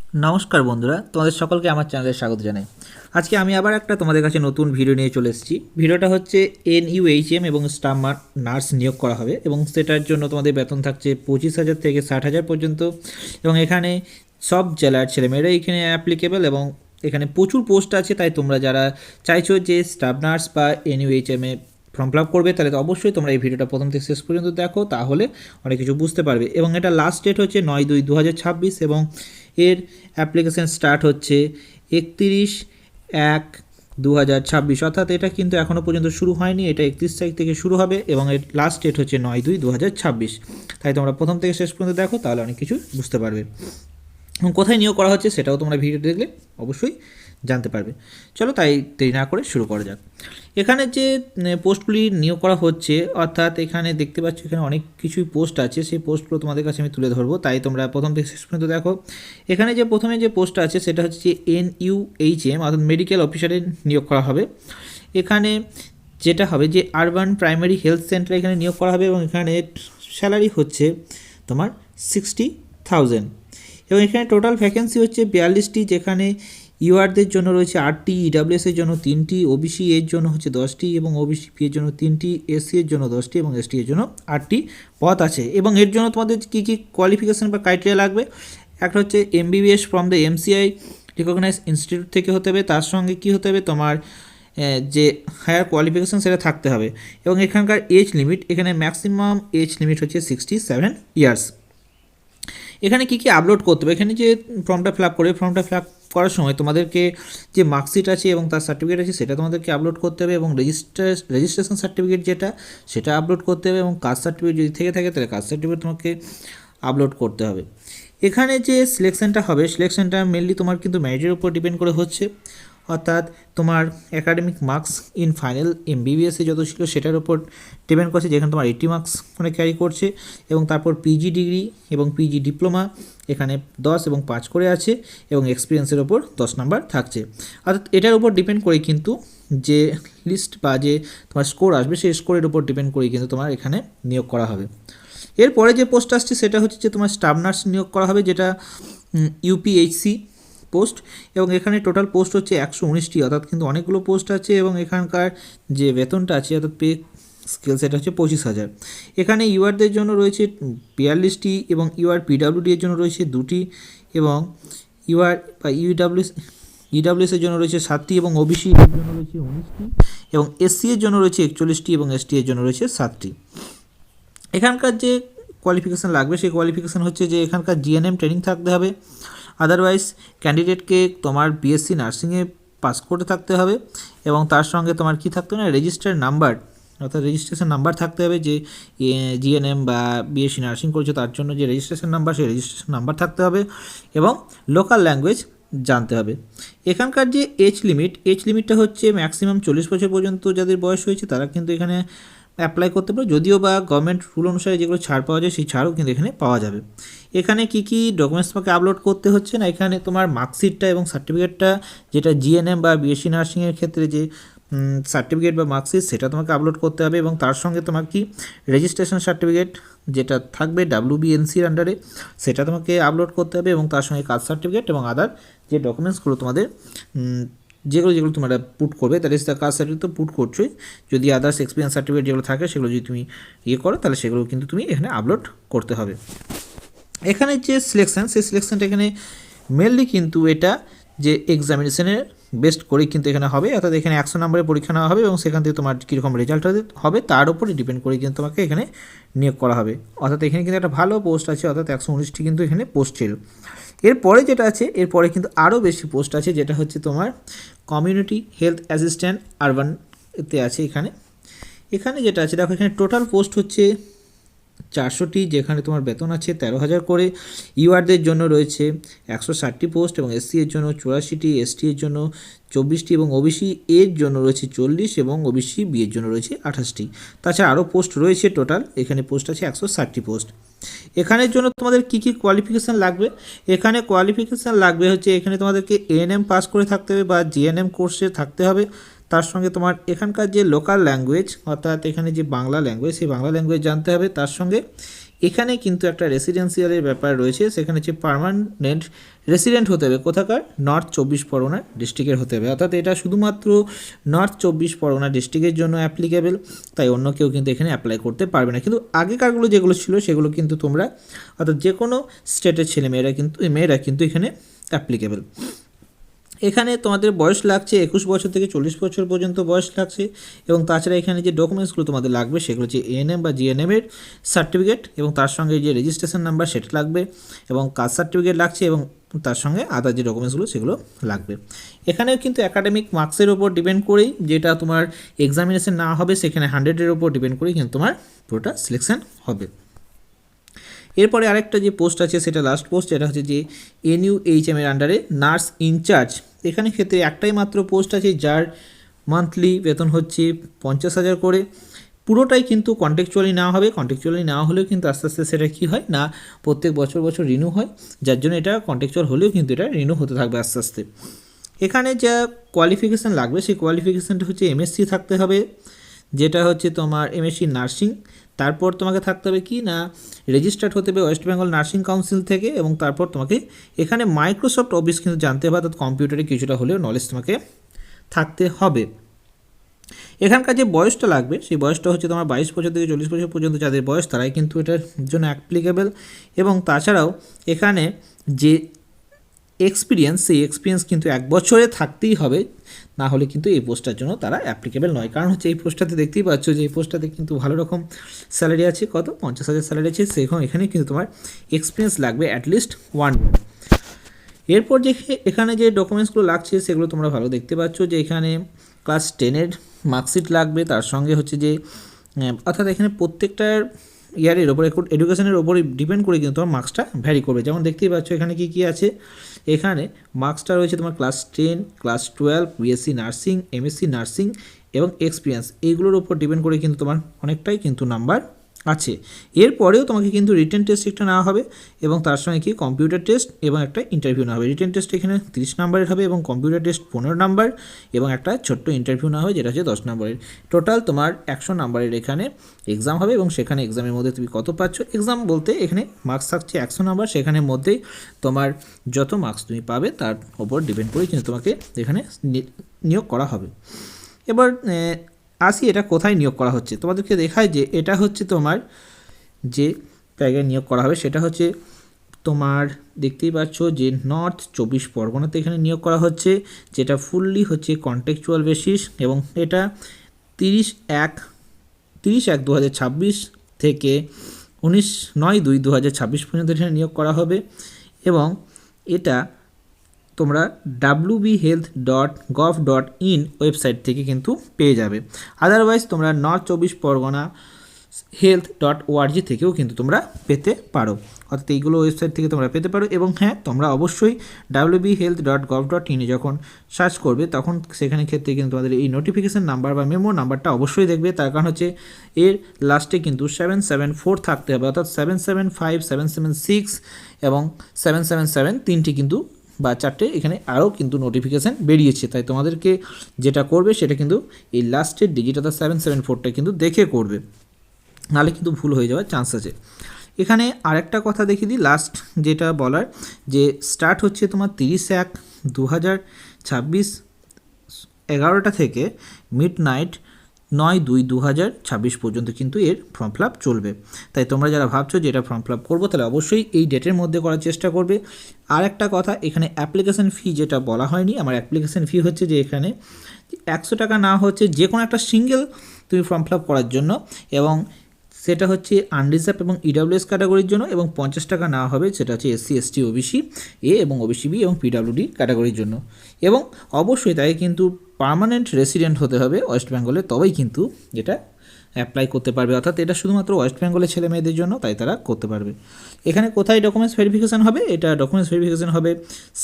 নমস্কার বন্ধুরা, তোমাদের সকলকে আমার চ্যানেলে স্বাগত জানাই। আজকে আমি আবার একটা তোমাদের কাছে নতুন ভিডিও নিয়ে চলে এসেছি। ভিডিওটা হচ্ছে NUHM এবং স্টাফ নার্স নিয়োগ করা হবে এবং সেটার জন্য তোমাদের বেতন থাকছে 25,000 থেকে 60,000 পর্যন্ত। এবং এখানে সব জেলার ছেলেমেয়েরা এখানে অ্যাপ্লিকেবল এবং এখানে প্রচুর পোস্ট আছে। তাই তোমরা যারা চাইছো যে স্টাফ নার্স বা NUHM এ ফর্ম ফিল আপ করবে, তাহলে তো অবশ্যই তোমরা এই ভিডিওটা প্রথম থেকে শেষ পর্যন্ত দেখো, তাহলে অনেক কিছু বুঝতে পারবে। এবং এটা লাস্ট ডেট হচ্ছে 9/2/2026 এবং এর অ্যাপ্লিকেশান স্টার্ট হচ্ছে 31/1/2026, অর্থাৎ এটা কিন্তু এখনও পর্যন্ত শুরু হয়নি। এটা 31 তারিখ থেকে শুরু হবে এবং এর লাস্ট ডেট হচ্ছে 9/2/2026। তাই তোমরা প্রথম থেকে শেষ পর্যন্ত দেখো, তাহলে অনেক কিছু বুঝতে পারবে। এবং কোথায় নিয়োগ করা হচ্ছে সেটাও তোমরা ভিডিও দেখলে অবশ্যই জানতে পারবে। চলো তাই দেরি না করে শুরু করা যাক। এখানে যে পোস্টগুলি নিয়োগ করা হচ্ছে, অর্থাৎ এখানে দেখতে পাচ্ছ এখানে অনেক কিছুই পোস্ট আছে, সেই পোস্টগুলো তোমাদের কাছে আমি তুলে ধরবো, তাই তোমরা প্রথম থেকে শেষ পর্যন্ত দেখো। এখানে যে প্রথমে যে পোস্টটা আছে সেটা হচ্ছে NUHM অর্থাৎ মেডিকেল অফিসারে নিয়োগ করা হবে। এখানে যেটা হবে যে আরবান প্রাইমারি হেলথ সেন্টারে এখানে নিয়োগ করা হবে এবং এখানে স্যালারি হচ্ছে তোমার 60,000 এবং এখানে টোটাল ভ্যাকেন্সি হচ্ছে 42টি, যেখানে ইউআরদের জন্য রয়েছে 8টি, EWS এর জন্য 3টি, OBC এর জন্য হচ্ছে 10টি এবং OBC এর জন্য 3টি, SC এর জন্য 10টি এবং ST এর জন্য 8টি পদ আছে। এবং এর জন্য তোমাদের কী কী কোয়ালিফিকেশান বা ক্রাইটেরিয়া লাগবে, একটা হচ্ছে MBBS from the MCI recognise institute থেকে হতে হবে, তার সঙ্গে কী হতে হবে তোমার যে হায়ার কোয়ালিফিকেশান সেটা থাকতে হবে। এবং এখানকার এজ লিমিট, এখানে ম্যাক্সিমাম এজ লিমিট হচ্ছে 67 ইয়ার্স। এখানে কী কী আপলোড করতে হবে, এখানে যে ফর্মটা ফিল আপ করবে, ফর্মটা ফিল আপ করার সময় তোমাদেরকে যে মার্কশিট আছে এবং তার সার্টিফিকেট আছে সেটা তোমাদেরকে আপলোড করতে হবে এবং রেজিস্ট্রেশন সার্টিফিকেট যেটা সেটা আপলোড করতে হবে এবং কাস্ট সার্টিফিকেট যদি থেকে থাকে তাহলে কাস্ট সার্টিফিকেট তোমাকে আপলোড করতে হবে। এখানে যে সিলেকশানটা হবে, সিলেকশানটা মেনলি তোমার কিন্তু ম্যারিটের উপর ডিপেন্ড করে হচ্ছে, অর্থাৎ তোমার academic marks in final MBBS যত ছিল সেটার উপর ডিপেন্ড করছে, যেখানে তোমার 80 মার্কস মানে ক্যারি করছে এবং তারপর PG ডিগ্রি এবং PG ডিপ্লোমা এখানে 10 এবং 5 করে আছে এবং এক্সপিরিয়েন্সের ওপর 10 নাম্বার থাকছে। অর্থাৎ এটার উপর ডিপেন্ড করে কিন্তু যে লিস্ট বা যে তোমার স্কোর আসবে সেই স্কোরের উপর ডিপেন্ড করে কিন্তু তোমার এখানে নিয়োগ করা হবে। এরপরে যে পোস্ট আসছে সেটা হচ্ছে যে তোমার স্টাফ নার্স নিয়োগ করা হবে, যেটা UPHC পোস্ট এবং এখানে টোটাল পোস্ট হচ্ছে 119টি, অর্থাৎ কিন্তু অনেকগুলো পোস্ট আছে এবং এখানকার যে বেতনটা আছে অর্থাৎ পে স্কেল সেটা হচ্ছে 25,000। এখানে ইউআরদের জন্য রয়েছে 42টি এবং PWD এর জন্য রয়েছে 2টি এবং ইউআর বা EWS এর জন্য রয়েছে 7টি এবং OBC এর জন্য রয়েছে 19টি এবং SC এর জন্য রয়েছে 41টি এবং ST এর জন্য রয়েছে 7টি। এখানকার যে কোয়ালিফিকেশান লাগবে সেই কোয়ালিফিকেশান হচ্ছে যে এখানকার GNM ট্রেনিং থাকতে হবে, আদারওয়াইজ ক্যান্ডিডেটকে তোমার BSc নার্সিংয়ে পাস করে থাকতে হবে এবং তার সঙ্গে তোমার কি থাকতে হবে না, রেজিস্টার নাম্বার অর্থাৎ রেজিস্ট্রেশন নাম্বার থাকতে হবে, যে GNM বা BSc নার্সিং করছে তার জন্য যে রেজিস্ট্রেশন নাম্বার সেই রেজিস্ট্রেশন নাম্বার থাকতে হবে এবং লোকাল ল্যাঙ্গুয়েজ জানতে হবে। এখানকার যে এজ লিমিটটা হচ্ছে ম্যাক্সিমাম 40 বছর পর্যন্ত যাদের বয়স হয়েছে তারা কিন্তু এখানে অ্যাপ্লাই করতে পারো, যদিও বা গভর্নমেন্ট রুল অনুসারে যেগুলো ছাড় পাওয়া যায় সেই ছাড়ও কিন্তু এখানে পাওয়া যাবে। এখানে কি কি ডকুমেন্টস তোমাকে আপলোড করতে হচ্ছে না, এখানে তোমার মার্কশিটটা এবং সার্টিফিকেটটা, যেটা GNM বা BSc নার্সিংয়ের ক্ষেত্রে যে সার্টিফিকেট বা মার্কশিট সেটা তোমাকে আপলোড করতে হবে এবং তার সঙ্গে তোমার কি রেজিস্ট্রেশন সার্টিফিকেট যেটা থাকবে WBNCর আন্ডারে সেটা তোমাকে আপলোড করতে হবে এবং তার সঙ্গে কাস্ট সার্টিফিকেট এবং আদার যে ডকুমেন্টসগুলো তোমাদের যেগুলো তোমরা পুট করবে, তাহলে কাস্ট সার্টিফিকেট তো পুট করছোই, যদি আদার্স এক্সপিরিয়েন্স সার্টিফিকেট যেগুলো থাকে সেগুলো যদি তুমি করো তাহলে সেগুলো কিন্তু তুমি এখানে আপলোড করতে হবে। এখানে যে সিলেকশান সেই সিলেকশানটা এখানে মেনলি কিন্তু এটা যে এক্সামিনেশনের বেস্ট করেই কিন্তু এখানে হবে, অর্থাৎ এখানে 100 নম্বরের পরীক্ষা নেওয়া হবে এবং সেখান থেকে তোমার কীরকম রেজাল্ট হবে তার উপরে ডিপেন্ড করে কিন্তু তোমাকে এখানে নিয়োগ করা হবে। অর্থাৎ এখানে কিন্তু একটা ভালো পোস্ট আছে, অর্থাৎ 119টি কিন্তু এখানে পোস্ট ছিল। এরপরে যেটা আছে, এরপরে কিন্তু আরও বেশি পোস্ট আছে, যেটা হচ্ছে তোমার কমিউনিটি হেলথ অ্যাসিস্ট্যান্ট আরবান এতে আছে। এখানে যেটা আছে দেখো, এখানে টোটাল পোস্ট হচ্ছে 400টি, যেখানে তোমার বেতন আছে 13,000 করে। ইউআরদের জন্য রয়েছে 160টি পোস্ট এবং SC এর জন্য 84টি, ST এর জন্য 24টি এবং OBC এর জন্য রয়েছে 40 এবং OBC B এর জন্য রয়েছে 28টি। তাছাড়া আরও পোস্ট রয়েছে, টোটাল এখানে পোস্ট আছে 160টি পোস্ট। এখানের জন্য তোমাদের কি কি কোয়ালিফিকেশান লাগবে, এখানে কোয়ালিফিকেশান লাগবে হচ্ছে এখানে তোমাদেরকে ANM পাস করে থাকতে হবে বা GNM কোর্সে থাকতে হবে, তার সঙ্গে তোমার এখানকার যে লোকাল ল্যাঙ্গুয়েজ অর্থাৎ এখানে যে বাংলা ল্যাঙ্গুয়েজ সেই বাংলা ল্যাঙ্গুয়েজ জানতে হবে, তার সঙ্গে এখানে কিন্তু একটা রেসিডেন্সিয়ালের ব্যাপার রয়েছে, সেখানে হচ্ছে পার্মানেন্ট রেসিডেন্ট হতে হবে কোথাকার, নর্থ 24 পরগনা ডিস্ট্রিক্টের হতে হবে, অর্থাৎ এটা শুধুমাত্র নর্থ 24 পরগনা ডিস্ট্রিক্টের জন্য অ্যাপ্লিকেবল, তাই অন্য কেউ কিন্তু এখানে অ্যাপ্লাই করতে পারবে না। কিন্তু আগেকারগুলো যেগুলো ছিল সেগুলো কিন্তু তোমরা, অর্থাৎ যে কোনো স্টেটের মেয়েরা কিন্তু এখানে অ্যাপ্লিকেবল। এখানে তোমাদের বয়স লাগছে 21 বছর থেকে 40 বছর পর্যন্ত বয়স লাগছে, এবং তাছাড়া এখানে যে ডকুমেন্টসগুলো তোমাদের লাগবে সেগুলো হচ্ছে এএনএম বা জিএনএম এর সার্টিফিকেট, এবং তার সঙ্গে যে রেজিস্ট্রেশন নাম্বার সেটা লাগবে, এবং কাস্ট সার্টিফিকেট লাগছে, এবং তার সঙ্গে আদার যে ডকুমেন্টসগুলো সেগুলো লাগবে। এখানেও কিন্তু একাডেমিক মার্কসের ওপর ডিপেন্ড করেই, যেটা তোমার এক্সামিনেশন না হবে সেখানে 100-এর ওপর ডিপেন্ড করেই কিন্তু তোমার পুরোটা সিলেকশন হবে। এরপরে আরেকটা যে পোস্ট আছে সেটা লাস্ট পোস্ট, যেটা হচ্ছে যে NUHM এর আন্ডারে নার্স ইনচার্জ। এখানে ক্ষেত্রে একটাই মাত্র পোস্ট আছে, যার মান্থলি বেতন হচ্ছে 50,000 করে। পুরোটাই কিন্তু কন্ট্রাকচুয়ালি নেওয়া হবে। কন্ট্রাকচুয়ালি নেওয়া হলেও কিন্তু আস্তে আস্তে সেটা কী হয় না, প্রত্যেক বছর রিনিউ হয়, যার জন্য এটা কন্ট্রাকচুয়াল হলেও কিন্তু এটা রিনিউ হতে থাকবে আস্তে আস্তে। এখানে যা কোয়ালিফিকেশান লাগবে সেই কোয়ালিফিকেশানটা হচ্ছে MSc থাকতে হবে, যেটা হচ্ছে তোমার MSc নার্সিং। তারপর তোমাকে থাকতে হবে কি না, রেজিস্টার্ড হতে হবে ওয়েস্ট বেঙ্গল নার্সিং কাউন্সিল থেকে, এবং তারপর তোমাকে এখানে মাইক্রোসফট অফিস কিন্তু জানতে হবে, অর্থাৎ কম্পিউটারে কিছুটা হলেও নলেজ তোমাকে থাকতে হবে। এখানকার যে বয়সটা লাগবে সেই বয়সটা হচ্ছে তোমার 22 বছর থেকে 40 বছর পর্যন্ত যাদের বয়স তারাই কিন্তু এটার জন্য অ্যাপ্লিকেবল, এবং তাছাড়াও এখানে যে এক্সপিরিয়েন্স, সেই এক্সপিরিয়েন্স কিন্তু 1 বছরে থাকতেই হবে, না হলে কিন্তু এই পোস্টটার জন্য তারা অ্যাপ্লিকেবল নয়। কারণ হচ্ছে এই পোস্টটাতে দেখতেই পাচ্ছ যে এই পোস্টটাতে কিন্তু ভালো রকম স্যালারি আছে, কত 50,000 স্যালারি আছে, সেখানে এখানে কিন্তু তোমার এক্সপিরিয়েন্স লাগবে অ্যাটলিস্ট 1 ইয়ার। এরপর যে এখানে যে ডকুমেন্টসগুলো লাগছে সেগুলো তোমরা ভালো দেখতে পাচ্ছ, যে এখানে ক্লাস 10-এর মার্কশিট লাগবে, তার সঙ্গে হচ্ছে যে অর্থাৎ এখানে প্রত্যেকটার ইয়ারের ওপরে এডুকেশনের ওপরে ডিপেন্ড করে কিন্তু তোমার মার্কসটা ভ্যারি করবে। যেমন দেখতেই পাচ্ছ এখানে কী আছে, এখানে মার্কসটা রয়েছে তোমার class 10, class 12, BSc nursing, MSc nursing এবং এক্সপিরিয়েন্স, এইগুলোর উপর ডিপেন্ড করে কিন্তু তোমার অনেকটাই কিন্তু নাম্বার আছে। এরপরেও তোমাকে কিন্তু রিটেন টেস্ট একটা নেওয়া হবে, এবং তার সঙ্গে কি কম্পিউটার টেস্ট এবং একটা ইন্টারভিউ নেওয়া হবে। রিটেন টেস্ট এখানে 30 নাম্বারের হবে, এবং কম্পিউটার টেস্ট 15 নাম্বার, এবং একটা ছোট্ট ইন্টারভিউ নেওয়া হবে যেটা হচ্ছে 10 নাম্বারের। টোটাল তোমার 100 নাম্বারের এখানে এক্সাম হবে, এবং সেখানে এক্সামের মধ্যে তুমি কত পাচ্ছ, এক্সাম বলতে এখানে মার্কস থাকছে 100 নাম্বার, সেখানের মধ্যেই তোমার যত মার্কস তুমি পাবে তার ওপর ডিপেন্ড করে কিন্তু তোমাকে এখানে নিয়োগ করা হবে। এবার আসি এটা কোথায় নিয়োগ করা হচ্ছে, তোমাদেরকে দেখায় যে এটা হচ্ছে তোমার যে জায়গায় নিয়োগ করা হবে সেটা হচ্ছে তোমার দেখতেই পাচ্ছ যে নর্থ 24 পরগনাতে এখানে নিয়োগ করা হচ্ছে, যেটা ফুললি হচ্ছে কন্ট্রাকচুয়াল বেসিস, এবং এটা 30/1/2026 থেকে 19/9/2026 পর্যন্ত এখানে নিয়োগ করা হবে, এবং এটা তোমরা wbhealth.gov.in ওয়েবসাইট থেকে কিন্তু পেয়ে যাবে। আদারওয়াইজ তোমরা নর্থ 24 পরগনা health.org থেকেও কিন্তু তোমরা পেতে পারো, অর্থাৎ এইগুলো ওয়েবসাইট থেকে তোমরা পেতে পারো। এবং হ্যাঁ, তোমরা অবশ্যই wbhealth.gov.in যখন সার্চ করবে তখন সেখানে ক্ষেত্রে কিন্তু তোমাদের এই নোটিফিকেশান নাম্বার বা মেমো নাম্বারটা অবশ্যই দেখবে, তার কারণ হচ্ছে এর লাস্টে কিন্তু 774 থাকতে হবে, অর্থাৎ 775, 776 এবং 777 তিনটি কিন্তু বা 4টে এখানে আরও কিন্তু নোটিফিকেশান বেরিয়েছে। তাই তোমাদেরকে যেটা করবে সেটা কিন্তু এই লাস্টের ডিজিট অর্থাৎ 774টা কিন্তু দেখে করবে, নাহলে কিন্তু ভুল হয়ে যাওয়ার চান্স আছে। এখানে আরেকটা কথা দেখিয়ে দিই লাস্ট যেটা বলার, যে স্টার্ট হচ্ছে তোমার 30/1/2026 11টা থেকে মিডনাইট 9/2/2026 পর্যন্ত কিন্তু এর ফর্ম ফিল আপ চলবে। তাই তোমরা যারা ভাবছো যে এটা ফর্ম ফিল আপ করবো, তাহলে অবশ্যই এই ডেটের মধ্যে করার চেষ্টা করবে। আর একটা কথা, এখানে অ্যাপ্লিকেশান ফি যেটা বলা হয়নি, আমার অ্যাপ্লিকেশান ফি হচ্ছে যে এখানে 100 টাকা না হচ্ছে যে কোনো একটা সিঙ্গেল তুমি ফর্ম ফিল আপ করার জন্য, এবং সেটা হচ্ছে আনরিজার্ভ এবং EWS ক্যাটাগরির জন্য, এবং 50 টাকা নেওয়া হবে সেটা হচ্ছে SC ST OBC A এবং OBC B এবং PWD ক্যাটাগরির জন্য। এবং অবশ্যই তাই কিন্তু পার্মানেন্ট রেসিডেন্ট হতে হবে ওয়েস্ট বেঙ্গলে, তবেই কিন্তু এটা অ্যাপ্লাই করতে পারবে, অর্থাৎ এটা শুধুমাত্র ওয়েস্ট বেঙ্গলের ছেলে মেয়েদের জন্য, তাই তারা করতে পারবে। এখানে কোথায় ডকুমেন্টস ভেরিফিকেশান হবে, এটা ডকুমেন্টস ভেরিফিকেশান হবে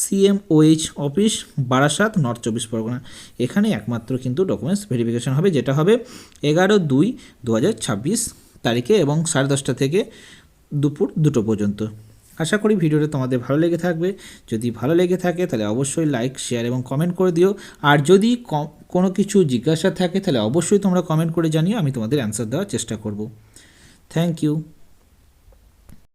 CMOH office Barasat north 24 Pargana, এখানে একমাত্র কিন্তু ডকুমেন্টস ভেরিফিকেশান হবে, যেটা হবে 11/2/2026 তারিখে, এবং 10:30 থেকে দুপুর 2টো পর্যন্ত। আশা করি ভিডিওটা তোমাদের ভালো লেগে থাকবে। যদি ভালো লেগে থাকে তাহলে অবশ্যই লাইক, শেয়ার এবং কমেন্ট করে দিও। আর যদি কোনো কিছু জিজ্ঞাসা থাকে তাহলে অবশ্যই তোমরা কমেন্ট করে জানিও, আমি তোমাদের অ্যান্সার দেওয়ার চেষ্টা করব। Thank you.